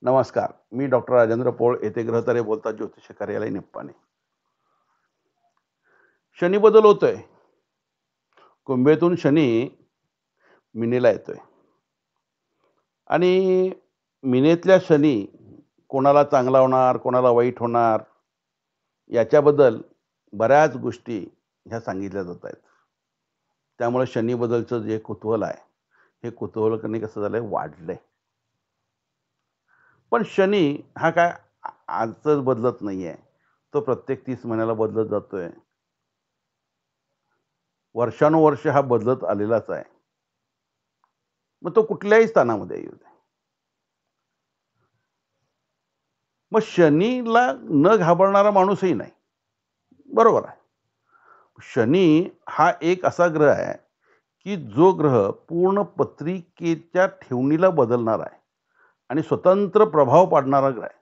नमस्कार. मी डॉक्टर राजेंद्र पोळ येथे ग्रहतारे बोलतात ज्योतिष कार्यालय निप्पाणी. शनी बदल होतोय. कुंभेतून शनी मिनेला येतोय आणि मिनेतल्या शनी कोणाला चांगला होणार, कोणाला वाईट होणार याच्याबद्दल बऱ्याच गोष्टी ह्या सांगितल्या जात आहेत. त्यामुळे शनीबद्दलचं जे कुतूहल आहे, हे कुतूहल कसं झालंय वाढलंय. पण शनी हा काय आजच बदलत नाहीये. तो प्रत्येक 30 महिन्याला बदलत जातोय. वर्षानुवर्ष हा बदलत आलेलाच आहे. मग तो कुठल्याही स्थानामध्ये येऊ दे. मग शनीला न घाबरणारा माणूसही नाही. बरोबर आहे. शनी हा एक असा ग्रह आहे, की जो ग्रह पूर्ण पत्रिकेच्या ठेवणीला बदलणारा आहे आणि स्वतंत्र प्रभाव पाडणारा ग्रह आहे.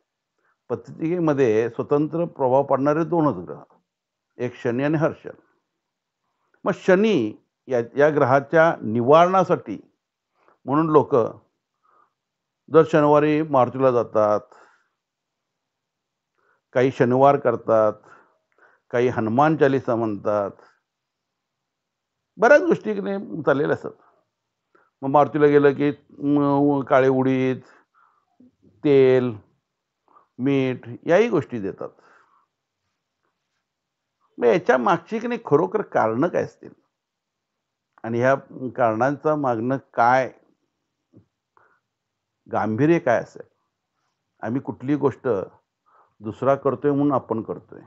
पत्रिकेमध्ये स्वतंत्र प्रभाव पाडणारे 2च ग्रह. एक शनी आणि हर्षल. मग शनी या ग्रहाच्या निवारणासाठी म्हणून लोकं दर शनिवारी मारुतीला जातात. काही शनिवार करतात, काही हनुमान चालीसा म्हणतात. बऱ्याच गोष्टी की नाही चाललेल्या असतात. मग मारुतीला गेलं की काळे उडीद, तेल, मीठ याही गोष्टी देतात. मग याच्या मागची की नाही खरोखर कारणं काय असतील? आणि ह्या कारणांचा मागणं काय गांभीर्य काय असेल? आम्ही कुठली गोष्ट दुसरा करतोय म्हणून आपण करतोय.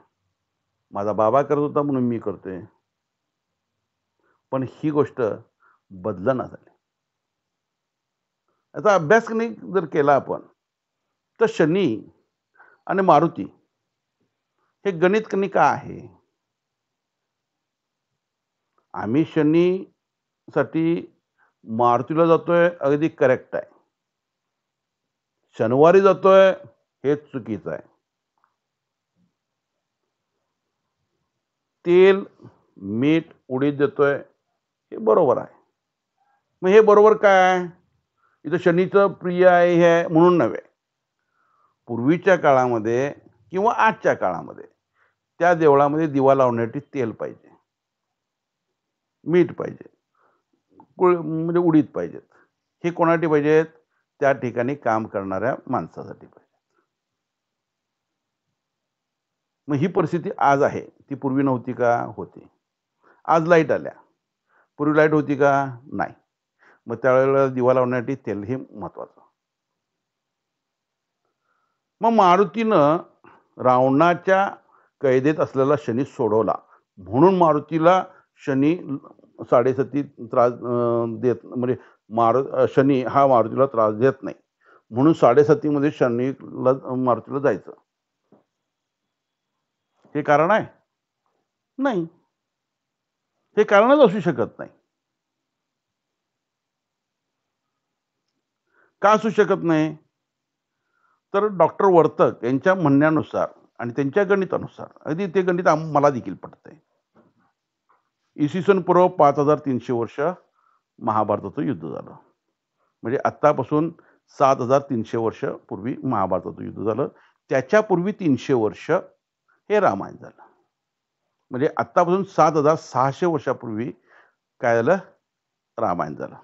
माझा बाबा करत होता म्हणून मी करतोय. पण ही गोष्ट बदलना झाली. याचा अभ्यास की नाही जर केला आपण, तर शनी आणि मारुती हे गणित की नाही काय आहे? आम्ही शनीसाठी मारुतीला जातोय अगदी करेक्ट आहे. शनिवारी जातोय हेच चुकीचं आहे. तेल, मीठ, उडीद देतोय हे बरोबर आहे. मग हे बरोबर काय? इथं शनीचं प्रिय आहे हे आहे म्हणून नव्हे. पूर्वीच्या काळामध्ये किंवा आजच्या काळामध्ये त्या देवळामध्ये दिवा लावण्यासाठी तेल पाहिजे, मीठ पाहिजे, म्हणजे उडीद पाहिजेत. हे कोणासाठी पाहिजेत? त्या ठिकाणी काम करणाऱ्या माणसासाठी पाहिजे. मग ही परिस्थिती आज आहे. ती पूर्वी नव्हती का? होती. आज लाईट आल्या. पूर्वी लाईट होती का? नाही. मग त्यावेळेला दिवा लावण्यासाठी तेल हे महत्वाचं. मग मारुतीनं रावणाच्या कैदेत असलेला शनी सोडवला. म्हणून मारुतीला शनी 7.5 त्रास देत म्हणजे शनी हा मारुतीला त्रास देत नाही. म्हणून 7.5 मध्ये शनीला मारुतीला जायचं. हे कारण आहे? नाही. हे कारणच असू शकत नाही. का असू शकत नाही? तर डॉक्टर वर्तक यांच्या म्हणण्यानुसार आणि त्यांच्या गणितानुसार अगदी ते गणित मला देखील पटतंय. इसवी सन पूर्व 5300 वर्ष महाभारताचं युद्ध झालं. म्हणजे आत्तापासून 7300 वर्ष पूर्वी महाभारताचं युद्ध झालं. त्याच्यापूर्वी 300 वर्ष हे रामायण झालं. म्हणजे आत्तापासून 7600 वर्षापूर्वी काय झालं? रामायण झालं.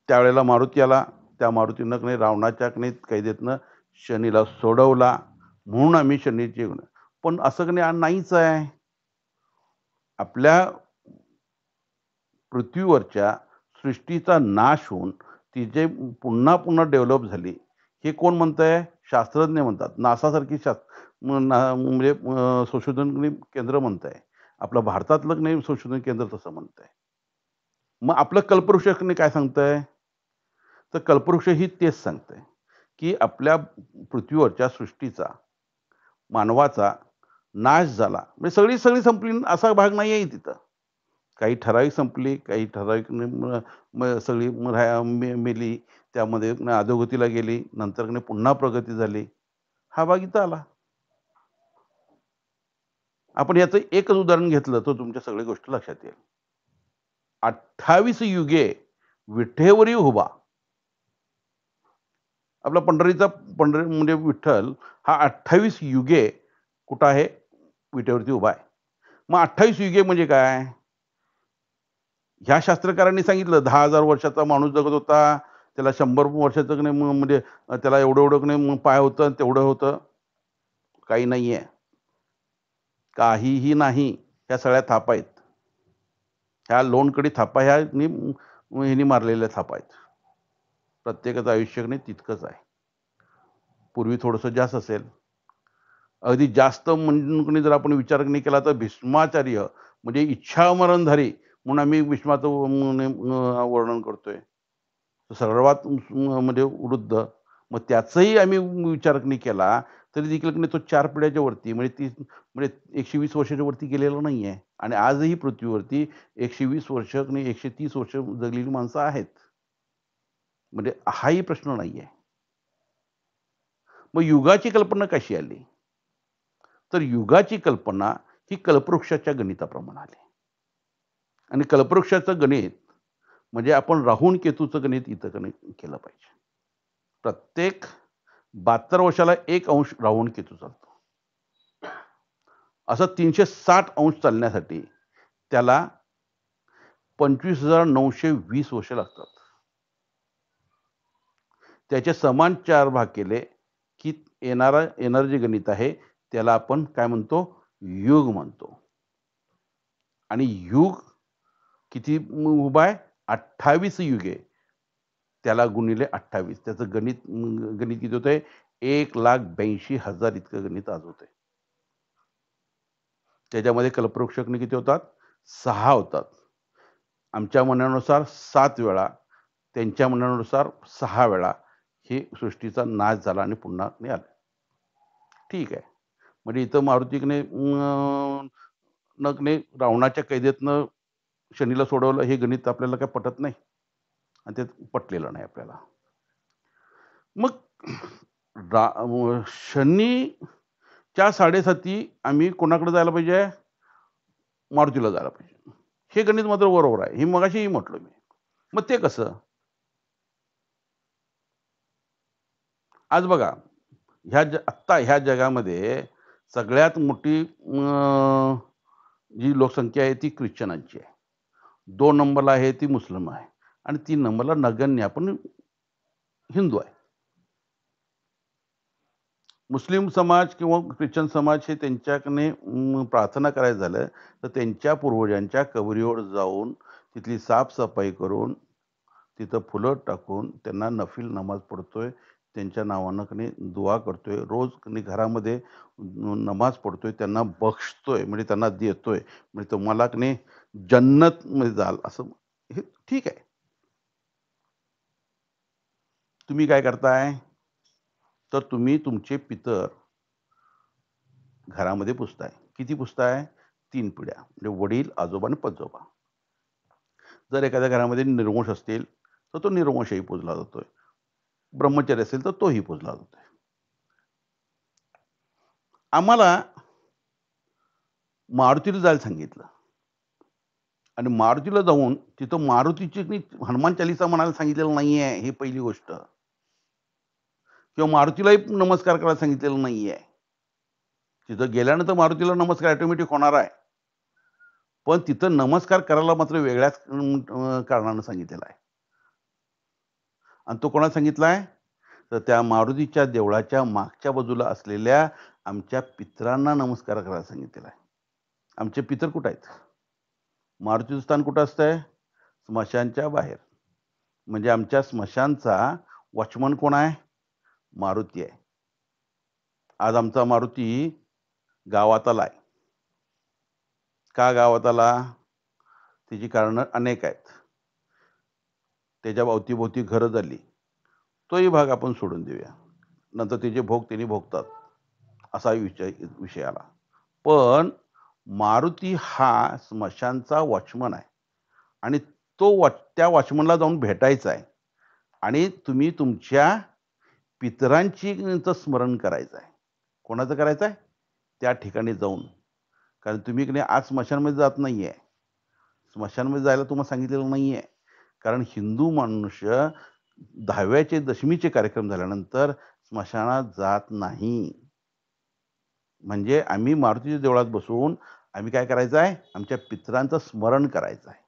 त्यावेळेला मारुती आला. त्या मारुतीनं की नाही रावणाच्या की नाही कैदेतनं शनीला सोडवला. म्हणून आम्ही शनीची पण असं की नाही नाहीच आहे. आपल्या पृथ्वीवरच्या सृष्टीचा नाश होऊन ती जे पुन्हा पुन्हा डेव्हलप झाली, हे कोण म्हणतंय? शास्त्रज्ञ म्हणतात. नासासारखी म्हणजे संशोधन केंद्र म्हणतंय. आपलं भारतातलं नाही संशोधन केंद्र तसं म्हणतंय. मग आपलं कल्पवृक्ष काय सांगतंय? तर कल्पवृक्ष ही तेच सांगतंय, की आपल्या पृथ्वीवरच्या सृष्टीचा, मानवाचा नाश झाला. म्हणजे सगळी सगळी संपली असा भाग नाहीये तिथं. काही ठराविक संपली, काही ठराविक सगळी मेली. त्यामध्ये अधोगतीला गेली. नंतर पुन्हा प्रगती झाली. हा भाग इथं आला. आपण याचं एकच उदाहरण घेतलं तर तुमच्या सगळ्या गोष्टी लक्षात येईल. 28 युगे विठेवरी उभा. आपला पंढरी म्हणजे विठ्ठल हा 28 युगे कुठं आहे? विटेवरती उभा आहे. मग 28 युगे म्हणजे काय? ह्या शास्त्रकारांनी सांगितलं 10,000 वर्षाचा माणूस जगत होता. त्याला 100 वर्षाचं की नाही म्हणजे त्याला एवढं-एवढं की नाही पाय होतं, तेवढं होतं. काही नाहीये. काहीही नाही. ह्या सगळ्या थापा आहेत. ह्या लोणकडी थापा ह्यानी मारलेल्या थापा आहेत. प्रत्येकाचं आयुष्य की नाही तितकंच आहे. पूर्वी थोडंसं जास्त असेल. अगदी जास्त म्हणून कोणी जर आपण विचार नाही केला तर भीष्माचार्य म्हणजे इच्छामरणधारी म्हणून आम्ही भीष्माचं वर्णन करतोय. सर्वात म्हणजे वृद्ध. मग त्याचाही आम्ही विचार नाही केला तरी देखील की नाही तो 4 पिढ्याच्या वरती म्हणजे 120 वर्षाच्या वरती गेलेला नाहीये. आणि आजही पृथ्वीवरती 120 वर्ष आणि 130 वर्ष जगलेली माणसं आहेत. म्हणजे हाही प्रश्न नाहीये. मग युगाची कल्पना कशी आली? तर युगाची कल्पना ही कल्पवृक्षाच्या गणिताप्रमाणे आली. आणि कल्पवृक्षाचं गणित म्हणजे आपण राहून केतूचं गणित इथं गणित केलं पाहिजे. प्रत्येक 72 वर्षाला 1 अंश राहून केतू चालतो. असं 360 अंश चालण्यासाठी त्याला 25,920 वर्ष लागतात. त्याचे समान 4 भाग केले की येणारं जे गणित आहे त्याला आपण काय म्हणतो? युग म्हणतो. आणि युग किती उभा आहे? 28 युगे. त्याला गुणिले 28 त्याचं गणित किती होतंय? 1,82,000 इतकं गणित आज होतंय. त्याच्यामध्ये कल्पवृक्षाने किती होतात? 6 होतात. आमच्या म्हणण्यानुसार 7 वेळा, त्यांच्या म्हणण्यानुसार 6 वेळा ही सृष्टीचा नाश झाला आणि पुन्हा नाही आला. ठीक आहे. म्हणजे इथं मारुतीने रावणाच्या कैदेतनं शनीला सोडवलं हे गणित आपल्याला काही पटत नाही आणि ते पटलेलं नाही आपल्याला. मग शनीच्या 7.5 आम्ही कोणाकडे जायला पाहिजे? मारुतीला जायला पाहिजे. हे गणित मात्र बरोबर आहे. हे मगाशीही म्हटलं मी. मग ते कसं? आज बघा, आत्ता ह्या जगामध्ये सगळ्यात मोठी जी लोकसंख्या आहे ती ख्रिश्चनांची आहे. 2 नंबरला आहे ती मुस्लिम आहे आणि 3 नंबरला नगण्य आपण हिंदू आहे. मुस्लिम समाज किंवा ख्रिश्चन समाज हे त्यांच्याकडे प्रार्थना करायचं झालं तर त्यांच्या पूर्वजांच्या कबरीवर जाऊन तिथली साफसफाई करून तिथं फुलं टाकून त्यांना नफील नमाज पढतोय. त्यांच्या नावानं दुआ करतोय. रोज घरामध्ये नमाज पढतोय. त्यांना बक्षतोय म्हणजे त्यांना देतोय. म्हणजे तुम्हाला जन्नतमध्ये जाल असं हे ठीक आहे. तुम्ही काय करताय? तर तुम्ही तुमचे पितर घरामध्ये पुजताय. किती पुजताय? 3 पिढ्या. म्हणजे वडील, आजोबा आणि पणजोबा. जर एखाद्या घरामध्ये निर्वंश असतील तर तो निर्वंशही पूजला जातोय. ब्रह्मचर्य असेल तर तोही पूजला जातोय. आम्हाला मारुतीला जायला सांगितलं आणि मारुतीला जाऊन तिथं मारुतीची हनुमान चालीसा म्हणायला सांगितलेलं नाहीये. ही पहिली गोष्ट. किंवा मारुतीलाही नमस्कार करायला सांगितलेलं नाहीये. तिथं गेल्यानंतर मारुतीला नमस्कार ऑटोमॅटिक होणार आहे. पण तिथं नमस्कार करायला मात्र वेगळ्याच कारणानं सांगितलेलं आहे. आणि तो कोणाला सांगितलाय? तर त्या मारुतीच्या देवळाच्या मागच्या बाजूला असलेल्या आमच्या पितरांना नमस्कार करायला सांगितलेला आहे. आमचे पितर कुठं आहेत? मारुतीचं स्थान कुठं असतंय? स्मशानच्या बाहेर. म्हणजे आमच्या स्मशानचा वॉचमन कोण आहे? मारुती आहे. आज आमचा मारुती गावात आलाय. का गावात आला? त्याची कारणं अनेक आहेत. त्याच्या अवतीभोवती घरं झाली. तोही भाग आपण सोडून देऊया. नंतर त्याचे भोग त्यांनी भोगतात. असा विषय आला. पण मारुती हा स्मशानचा वॉचमन आहे आणि त्या वॉचमनला जाऊन भेटायचा आहे आणि तुम्ही तुमच्या पितरांची स्मरण करायचं आहे. कोणाचं करायचं आहे? त्या ठिकाणी जाऊन. कारण तुम्ही आज स्मशानमध्ये जात नाहीये. स्मशानमध्ये जायला तुम्हाला सांगितलेलं नाहीये. कारण हिंदू मनुष्य 10व्याचे दशमीचे कार्यक्रम झाल्यानंतर स्मशानात जात नाही. म्हणजे आम्ही मारुतीच्या देवळात बसून आम्ही काय करायचं आहे, आमच्या पितरांचं स्मरण करायचं आहे.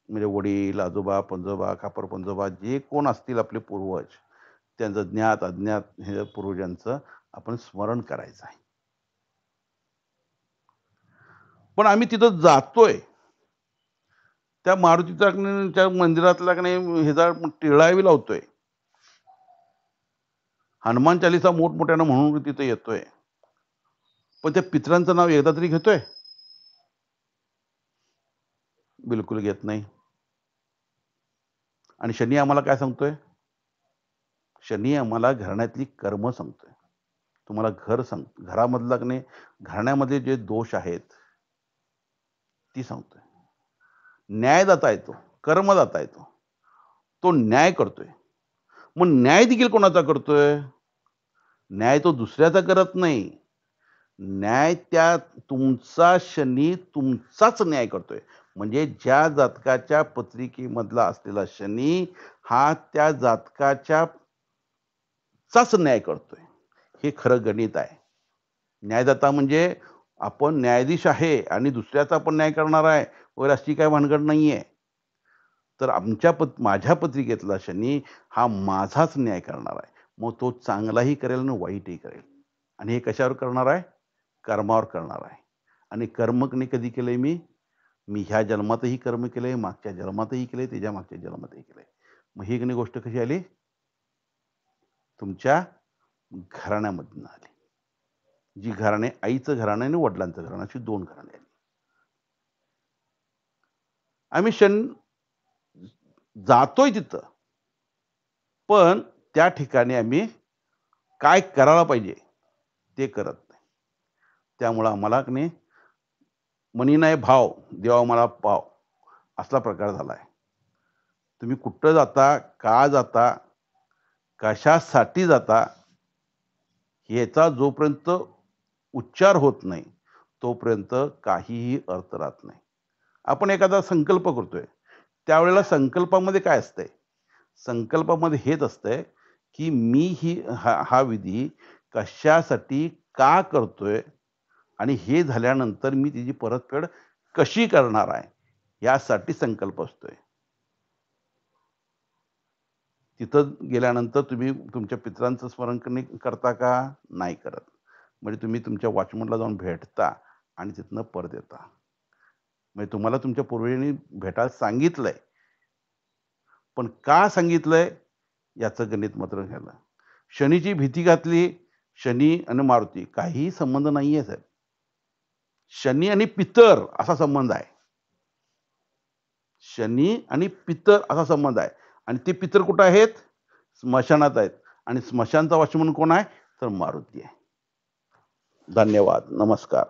म्हणजे वडील, आजोबा, पणजोबा, खापर पणजोबा जे कोण असतील आपले पूर्वज, त्यांचं ज्ञात अज्ञात हे पूर्वजांचं आपण स्मरण करायचं आहे. पण आम्ही तिथं जातोय, त्या मारुतीच्या मंदिरातला की नाही ह्याचा टिळावी लावतोय. हनुमान चालीसा मोठमोठ्यानं म्हणून तिथे येतोय. पण त्या पितरांचं नाव एकदा तरी घेतोय? बिलकुल घेत नाही. आणि शनी आम्हाला काय सांगतोय? शनी आम्हाला घराण्यातली कर्म सांगतोय. तुम्हाला घरामधला की नाही, घराण्यामध्ये जे दोष आहेत, ती सांगतोय. न्यायदाता आहे तो, कर्मदाता आहे तो. तो न्याय करतोय. मग न्याय देखील कोणाचा करतोय? न्याय तो दुसऱ्याचा करत नाही. न्याय त्या तुमचा शनी तुमचाच न्याय करतोय. म्हणजे ज्या जातकाच्या पत्रिकेमधला असलेला शनी हा त्या जातकाच्याच न्याय करतोय. हे खरं गणित आहे. न्यायदाता म्हणजे आपण न्यायाधीश आहे आणि दुसऱ्याचा पण न्याय करणार आहे वगैरे अशी काही भानगड नाहीये. तर माझ्या पत्रिकेतला शनी हा माझाच न्याय करणार आहे. मग तो चांगलाही करेल आणि वाईटही करेल. आणि हे कशावर करणार आहे? कर्मावर करणार आहे. आणि कर्म कधी केलंय मी? मी ह्या जन्मातही कर्म केलंय, मागच्या जन्मातही केलंय, त्याच्या मागच्या जन्मातही केलंय. मग ही गोष्ट कशी आली? तुमच्या घराण्यामधून आली. जी घराणे, आईचं घराणं आणि वडिलांचं घराणं, अशी 2 घराणे आली. आम्ही जातोय तिथं, पण त्या ठिकाणी आम्ही काय करायला पाहिजे ते करत नाही. त्यामुळं आम्हाला की नाही, मनी नाही भाव, देवा मला पाव, असला प्रकार झालाय. तुम्ही कुठं जाता, का जाता, कशासाठी जाता, याचा जोपर्यंत उच्चार होत नाही, तोपर्यंत काहीही अर्थ राहत नाही. आपण एखादा संकल्प करतोय, त्यावेळेला संकल्पामध्ये काय असतंय? संकल्पामध्ये हेच असतंय, की मी हा विधी कशासाठी, का करतोय आणि हे झाल्यानंतर मी त्याची परतफेड कशी करणार आहे, यासाठी संकल्प असतोय. तिथं गेल्यानंतर तुम्ही तुमच्या पितरांचं स्मरण करता का? नाही करत. म्हणजे तुम्ही तुमच्या वॉचमनला जाऊन भेटता आणि तिथनं परत येता. म्हणजे तुम्हाला तुमच्या पूर्वजांनी भेटायला सांगितलंय. पण का सांगितलंय? याचं गणित मात्र झालं. शनीची भीती घातली, शनी आणि मारुती काहीही संबंध नाहीये साहेब. शनी आणि पितर असा संबंध आहे. शनी आणि पितर असा संबंध आहे. आणि ते पितर कुठं आहेत? स्मशानात आहेत. आणि स्मशानचा वॉचमन कोण आहे? तर मारुती आहे. धन्यवाद. नमस्कार.